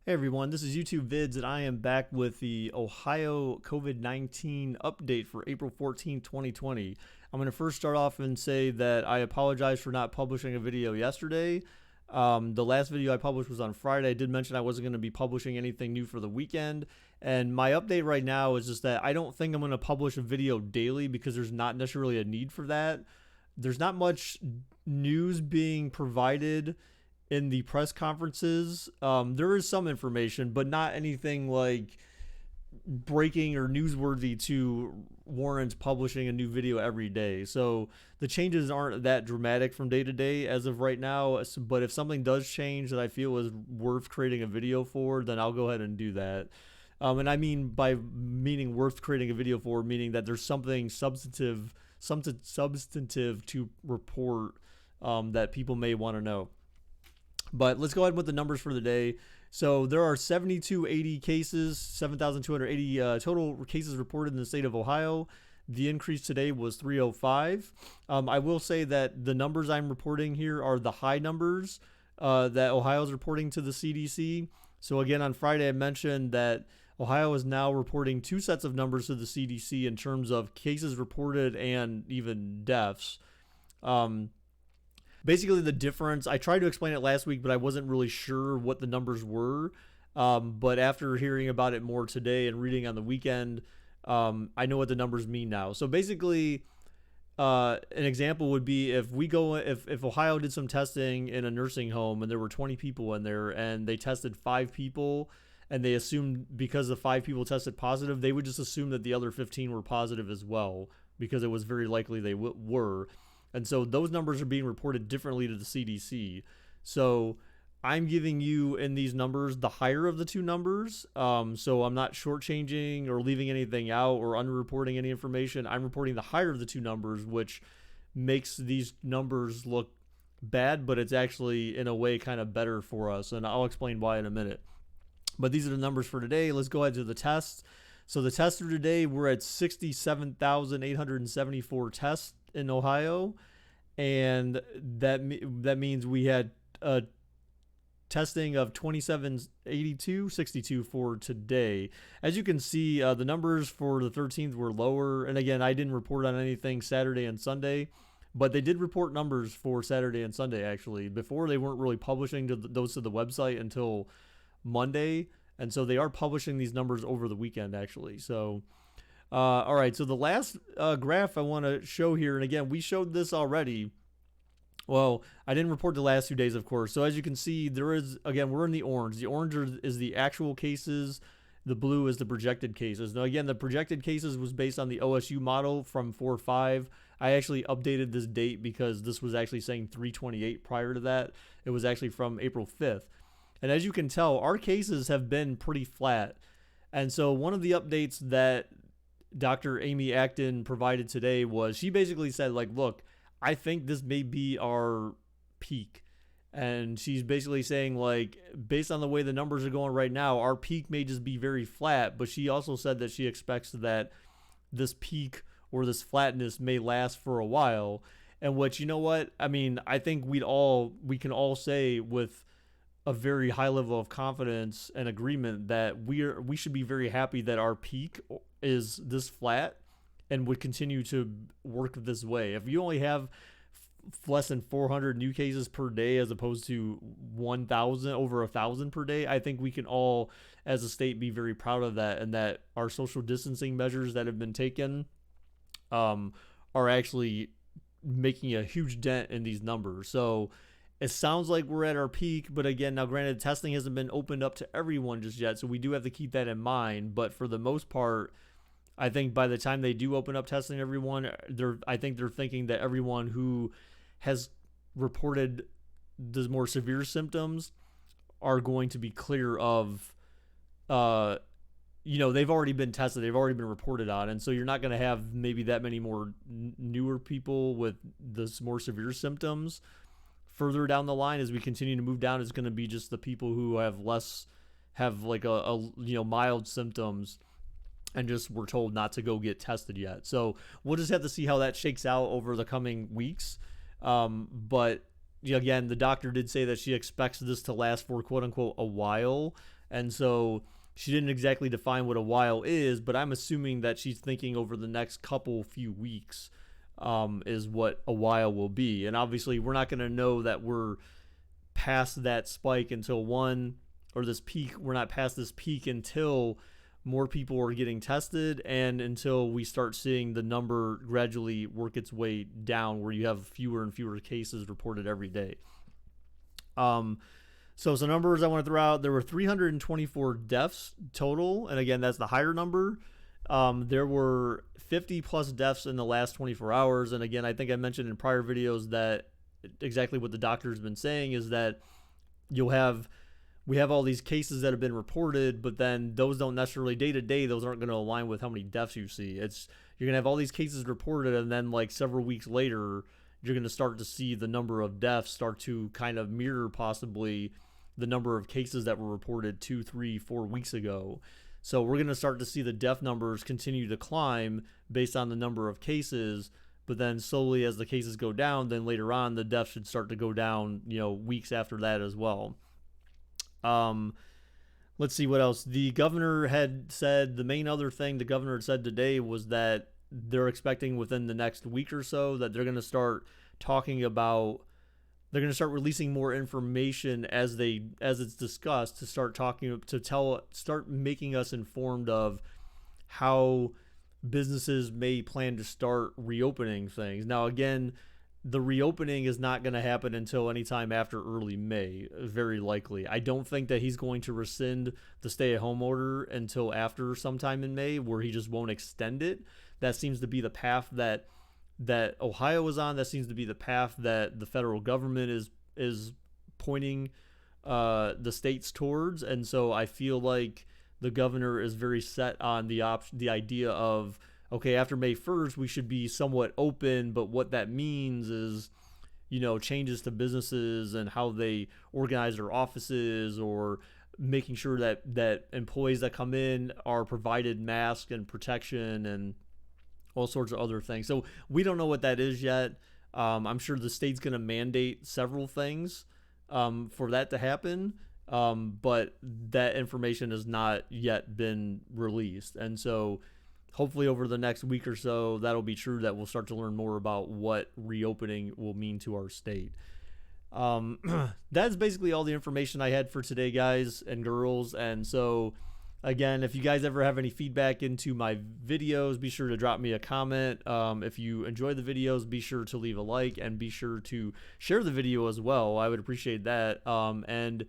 Hey everyone, this is YouTube Vids, and I am back with the Ohio COVID-19 update for April 14th, 2020. I'm going to first start off and say that I apologize for not publishing a video yesterday. The last video I published was on Friday. I did mention I wasn't going to be publishing anything new for the weekend, and my update right now is just that I don't think I'm going to publish a video daily because there's not necessarily a need for that. There's not much news being provided in the press conferences. There is some information, but not anything like breaking or newsworthy to warrant publishing a new video every day. So the changes aren't that dramatic from day to day as of right now. But if something does change that I feel is worth creating a video for, then I'll go ahead and do that. And I mean by meaning worth creating a video for, meaning that there's something substantive to report that people may want to know. But let's go ahead with the numbers for the day. So there are 7,280 cases, 7,280 total cases reported in the state of Ohio. The increase today was 305. I will say that the numbers I'm reporting here are the high numbers that Ohio is reporting to the CDC. So again, on Friday, I mentioned that Ohio is now reporting two sets of numbers to the CDC in terms of cases reported and even deaths. Basically, the difference, I tried to explain it last week, but I wasn't really sure what the numbers were. But after hearing about it more today and reading on the weekend, I know what the numbers mean now. So basically, an example would be if Ohio did some testing in a nursing home and there were 20 people in there and they tested 5 people and they assumed because the 5 people tested positive, they would just assume that the other 15 were positive as well because it was very likely they were. And so those numbers are being reported differently to the CDC. So I'm giving you in these numbers the higher of the two numbers. So I'm not shortchanging or leaving anything out or underreporting any information. I'm reporting the higher of the two numbers, which makes these numbers look bad, but it's actually in a way kind of better for us. And I'll explain why in a minute. But these are the numbers for today. Let's go ahead to the tests. So the tests for today, we're at 67,874 tests in Ohio, and that means we had a testing of 2782.62 for today. As you can see, the numbers for the 13th were lower, and again, I didn't report on anything Saturday and Sunday, but they did report numbers for Saturday and Sunday. Actually, before they weren't really publishing those to the website until Monday, and so they are publishing these numbers over the weekend actually. So all right, so the last graph I want to show here, and again, we showed this already. Well, I didn't report the last 2 days, of course. So as you can see, there is, again, we're in the orange. The orange is the actual cases. The blue is the projected cases. Now, again, the projected cases was based on the OSU model from 4/5. I actually updated this date because this was actually saying 3/28 prior to that. It was actually from April 5th. And as you can tell, our cases have been pretty flat. And so one of the updates that Dr. Amy Acton provided today was she basically said, like, look, I think this may be our peak. And she's basically saying, like, based on the way the numbers are going right now, our peak may just be very flat. But she also said that she expects that this peak or this flatness may last for a while. And what, you know what? I mean, I think we can all say with a very high level of confidence and agreement that we should be very happy that our peak is this flat and would continue to work this way. If you only have less than 400 new cases per day as opposed to 1,000, over 1,000 per day, I think we can all as a state be very proud of that, and that our social distancing measures that have been taken are actually making a huge dent in these numbers. So it sounds like we're at our peak, but again, now granted, testing hasn't been opened up to everyone just yet, so we do have to keep that in mind. But for the most part, I think by the time they do open up testing everyone, I think they're thinking that everyone who has reported the more severe symptoms are going to be clear of, they've already been tested, they've already been reported on, and so you're not going to have maybe that many more newer people with the more severe symptoms. Further down the line, as we continue to move down, it's going to be just the people who have like a mild symptoms and just were told not to go get tested yet. So we'll just have to see how that shakes out over the coming weeks. But again, the doctor did say that she expects this to last for quote unquote a while. And so she didn't exactly define what a while is, but I'm assuming that she's thinking over the next few weeks is what a while will be. And obviously, we're not going to know that we're past that spike until this peak. We're not past this peak until more people are getting tested and until we start seeing the number gradually work its way down, where you have fewer and fewer cases reported every day. So some numbers I want to throw out. There were 324 deaths total, and again, that's the higher number. There were 50 plus deaths in the last 24 hours, and again, I think I mentioned in prior videos that exactly what the doctor's been saying is that we have all these cases that have been reported, but then those don't necessarily day to day, those aren't going to align with how many deaths you see. You're going to have all these cases reported, and then like several weeks later, you're going to start to see the number of deaths start to kind of mirror possibly the number of cases that were reported 2, 3, 4 weeks ago. So we're going to start to see the death numbers continue to climb based on the number of cases, but then slowly as the cases go down, then later on the deaths should start to go down, weeks after that as well. Let's see what else. The governor had said, the main other thing the governor had said today was that they're expecting within the next week or so that they're going to start releasing more information as it's discussed, to start making us informed of how businesses may plan to start reopening things. Now, again, the reopening is not going to happen until anytime after early May, very likely. I don't think that he's going to rescind the stay-at-home order until after sometime in May, where he just won't extend it. That seems to be the path that Ohio is on. That seems to be the path that the federal government is pointing the states towards. And so I feel like the governor is very set on the idea of, okay, after May 1st, we should be somewhat open, but what that means is, changes to businesses and how they organize their offices, or making sure that employees that come in are provided masks and protection and all sorts of other things. So we don't know what that is yet. I'm sure the state's going to mandate several things for that to happen, but that information has not yet been released. And so hopefully over the next week or so, that'll be true, that we'll start to learn more about what reopening will mean to our state. That's basically all the information I had for today, guys and girls. And so, again, if you guys ever have any feedback into my videos, be sure to drop me a comment. If you enjoy the videos, be sure to leave a like, and be sure to share the video as well. I would appreciate that. And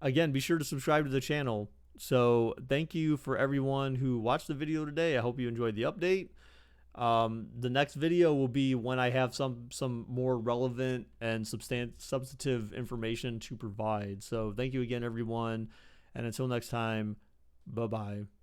again, be sure to subscribe to the channel. So thank you for everyone who watched the video today. I hope you enjoyed the update. The next video will be when I have some more relevant and substantive information to provide. So thank you again, everyone. And until next time, bye-bye.